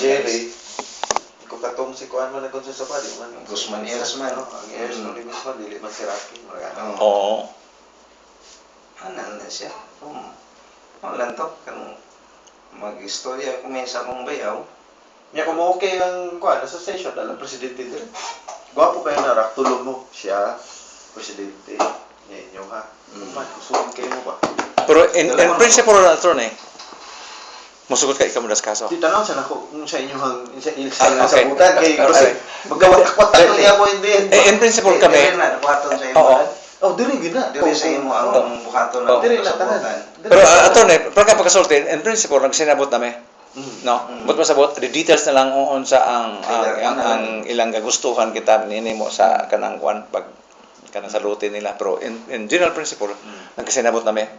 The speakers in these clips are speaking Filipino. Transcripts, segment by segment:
Jerry, kung katong si Kuan man nagkonsul sa padi man. Guzman Ayers man. Ang Ayers man limit man dili man si Rocky. Oo. Anan na siya. Wala to kan mag-istorya kumesa kung bayaw. Nya kung okay ang Kuan sa station dalang presidente dire. Gwapo kayo na rak tulong mo siya presidente. Nya inyo ha. Man usuon kayo mo ba? Pero in principle na ito na musugot ka ikaw mo das kaso. Di tanaw sa nako kung sa inyo hang sa Okay. sabutan kay kasi magkawatak niya mo hindi. In principle kami. na buhaton sa Oo. imo. Oh, diri gid na. Dili sa imo ang buhaton na Diri na tanan. kasabutan. Pero attorney, pagka pagkasulti, in principle nagsinabot nami. No, but masabot the details na lang unsa ang ilang gagustuhan kita ninimo sa kanang kwan pag kanang saluti nila, pero in general principle nagkasinabot nami.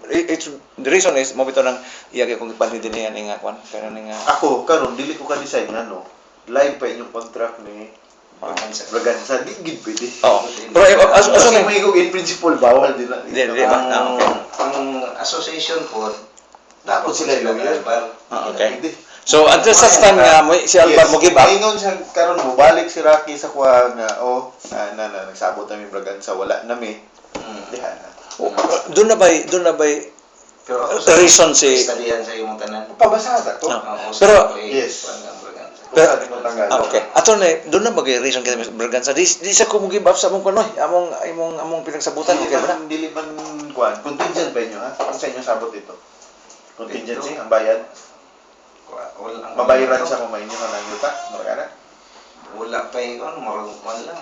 The reason is mo bitaw nang iyag kung panidin niya nga kwan kanang nga Ako karon dili ko ka design ano. Live pa inyong contract ni Braganza di gid pwede. oh. Pero as Kasi may in principle bawal din na. Di ba? Okay. Ang association po Dapat sila lawyer. Okay. So at the such time nga mo si Alvar mo give up. Ingon sa karon mo balik si Rocky sa kuha nga nagsabot na mi Braganza wala na mi. Diha na. Doon na ba pero reason si studihan sa imong tanan. Pabasada to. Pero yes. Pero Pero okay. Ato na doon na magay reason kita Braganza. Di sa ko mo give up sa among kunoy, among pinagsabutan okay ba? Dili man kuan contingent ba inyo ha? Kung sa inyo sabot ito. Contingency ang bayad. Mabayaran sa kumain nyo ng yuta, maragana? Wala pa yung lang.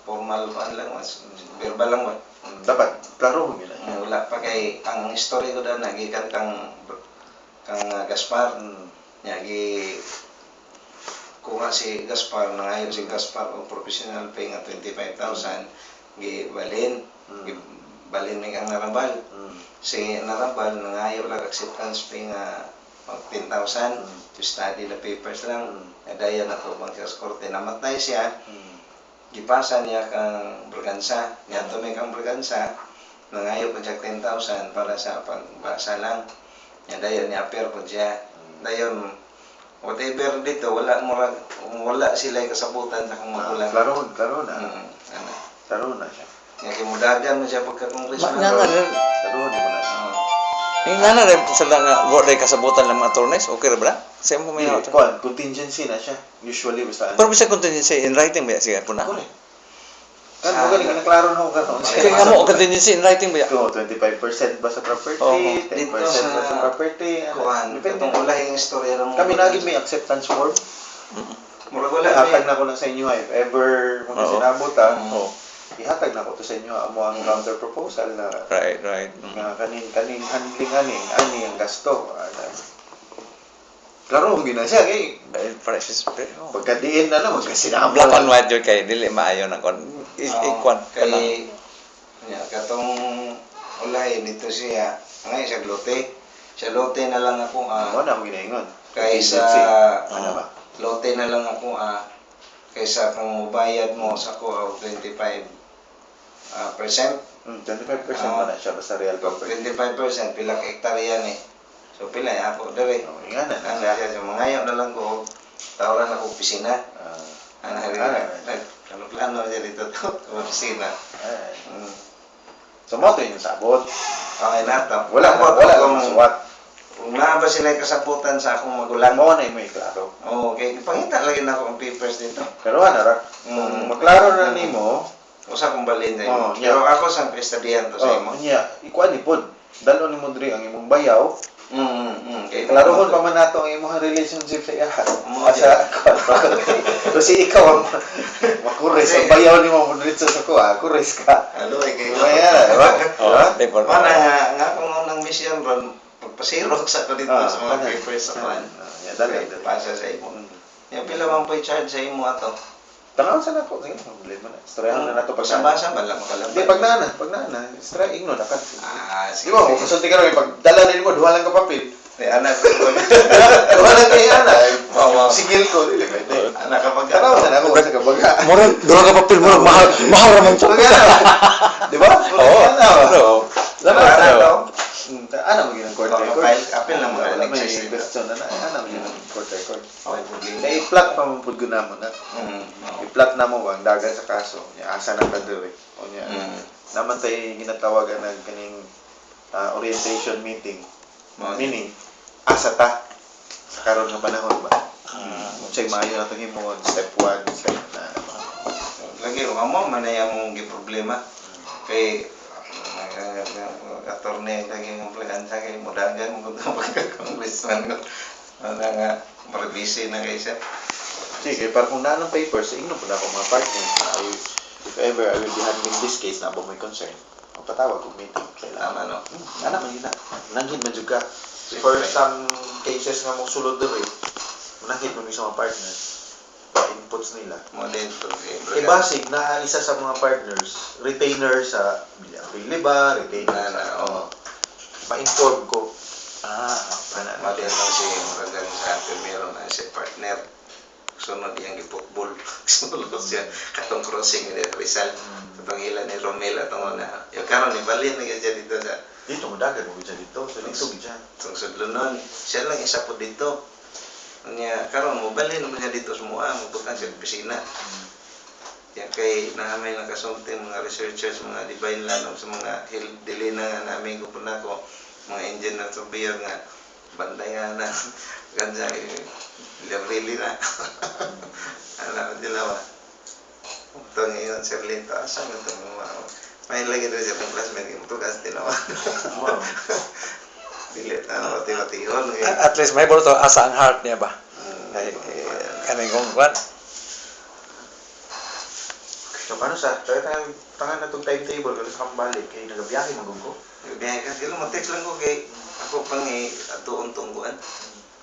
Formal pa lang, mas verbal lang ba? Dapat, klaro mo nila. Wala pa kay, ang history ko daw, nagikan kang Gaspar, nagi kuha si Gaspar, nangayon si Gaspar, o professional pay nga 25,000, gibalin, balin may ang narabal. Si narabal, nangayon lang acceptance pay nga 10,000 to study the papers lang. Dayan ako bang sa korte. Namatay siya. Gipasa niya kang Braganza. Niya tumay kang Braganza. Nangayo ko siya 10,000 para sa pagbasa lang. Dayan niya appear po siya. Dayon, whatever dito, wala sila kasabutan sa kung magulang. Klaro na. Klaro na siya. Nga kimudagan mo siya pagka-congressman. Klaro mo na. Nga na rin sa nga wala kasabutan ng mga attorneys, okay ra ba? Sa mo may auto. Contingency na siya. Usually basta. Pero bisa contingency in writing ba siya puna? Correct. Kan mo galing na klaro na ko karon. Kaya nga mo contingency in writing ba? Ko 25% ba sa property, 10% ba sa property. Kuan, itong ulahing istorya ng Kami naging may acceptance form. Murag wala. Ihatag na ko lang sa inyo if ever kung sinabot ihatag na ko to sa inyo amo ang counter proposal na Right. nga kaning handling ani ang gasto. Klaro mo gina siya kay Precious. pagkadiin na lang magkasinabot. Black and white yun kay dili maayo na kon. Ikwan kay katong ulay nito siya ngay siya lote. Siya lote na lang ako Mo na mo ginaingon. Kaysa ano ba? lote na lang ako kaysa kung bayad mo sa ko 25%. 25% man na siya basta real property. 25% pila ka hektarya ni. So pila ako dere. Nga na Siya mangayo na lang ko tawaran ako opisina. Ano plano niya dito to opisina. So mo to yung sabot. Okay na to. Wala masuwat. Kung na ba sila kasabutan sa akong magulang? Mo na may klaro. Okay, pangita lagi na ako ang papers dito. Pero ano ra? Kung maklaro na nimo, usa kong balin sa imo. Oh, Pero ako sang establihan to sa imo. Nya, ikuan ni pod. Dalo ni mo diri ang imong bayaw. Kay Klarohon pa man nato ang imong relationship sa iya. Asa kasi ikaw ang makuris ang bayaw nimo mo diri sa ko, kuris ka. Alo ay kay. Di ba? Mana nga kung unang mission ron pagpasirok sa ko dito sa mga papers sa kan. Ya dali. Pasa sa imo. Yung pila man po i-charge sa imo ato. Tanaw sa nako, sige, problema na. Storyahan na nato pag basa bala makalabas. Di pag nana, istra igno na ka. Di Sige. ba mo kasulti ka rin pag dala na nimo duha lang ka papel. Anak ko. Duha lang kay ana. Sigil ko dili ba. Anak kapag Tanaw sa nako sa kabaga. Murag dura ka papel murag mahal ra man siya. Di ba? Oo. Ano mo ginang court record? Apil na mga May nagsis. question na ano mo court record. Okay, problema. Na-i-plot pa mo pud gunamon na. Oo. I-plot na mo ang dagan sa kaso. Nya asa na ka diri. O nya. Mm. Naman tay ginatawagan ng kaning orientation meeting. Meaning asa ta sa karon nga panahon ba. Unsay maayo na itong himon, step 1, step na. Lagi amo man ay among giproblema kay attorney lagi ng plan sa kay modagan mo kung pagka-congressman ko nga maribisi na kay siya. Sige, para kung nanong papers, ingno po na ako mga partners na if ever I will be handling this case na abo may concern, magpatawag kong meeting. Tama, no? Anak man yun na. Nanggit man dyan ka. For some cases nga mong sulod doon nanggit man yung sa mga partners. Inputs nila. Modento. Basig na isa sa mga partners, retainer sa Liba, retainer sa ma-inform ko. Modento si Muragan sa primero na si partner. Sunod yung football. Sunod siya. Katong crossing ni Rizal. Katong hila ni Romel atong na. Yung karon ni Balin na siya dito sa dito mo dagan mo dyan dito. So, dito dyan. tungsod Lunon. Siya lang isa po dito. Nya karon mo balhin mo siya dito semua magbukan sa opisina. Yan kay naamay nakasulti mga researchers, mga divine land sa mga dilina nga namin ko po nako mga engineer surveyor nga bandayan na ganja really na. Ano dilaw. Ito ngayon Sir Linto asa nga ito mga may lagi doon sa classmate mo tugas tinawa. Wow. Dilit na mati-matihon. At least may to asa ang heart niya ba? Kaning kung kwan. So, paano sa? Tangan na itong timetable kasi kang balik kay nagabiyahe magong ko. Biyahe ka, kailan mag-text lang ko kay ako pang atuon tungguan.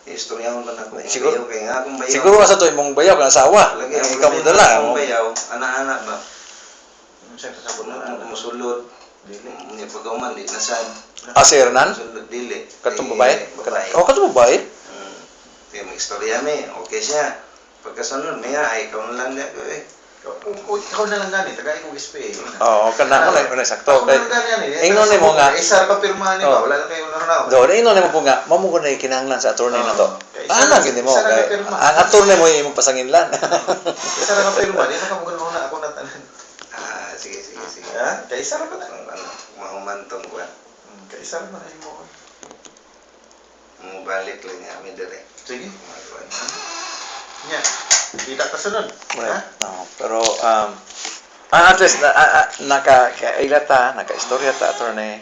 Istorya mo lang ako. Siguro- Kay nga akong bayaw. Siguro sa to imong bayaw kana asawa. Lagi ang Ikaw mo problema dala. akong bayaw, anak-anak ba? Siyempre sa sabon na Musulod. Ni pagauman di nasad. Si Hernan? Musulod dili. Katong Kay babae? Babae. Oh, katong babae? Kaya may istorya mi. Okay siya. Pagkasunod, may ikaw na lang niya ko eh. Ikaw na lang gani, tagay kong SPA. Oo, kana ko na sakto. Ako na lang gani yan eh. Ingnon ni mo nga. Isa pa pirmahan ni ba? Oh. Wala na kayo na Do, ingnon nimo po nga, mamo ko na kinahanglan sa attorney na to. Kay Ana gini mo isa na kay kapirma. ang attorney mo imong pasanginlan. Isa na pirma, di na ka mo na ako na tanan. Sige. Ha? Kay isa ra pa na. Mahumantong ko. Kay isa ra pa na mo. Mubalik lang niya kami dire. Sige. Nya. Kita ka sunod. Ha? No, pero at least naka-kailata, naka-istorya ta attorney.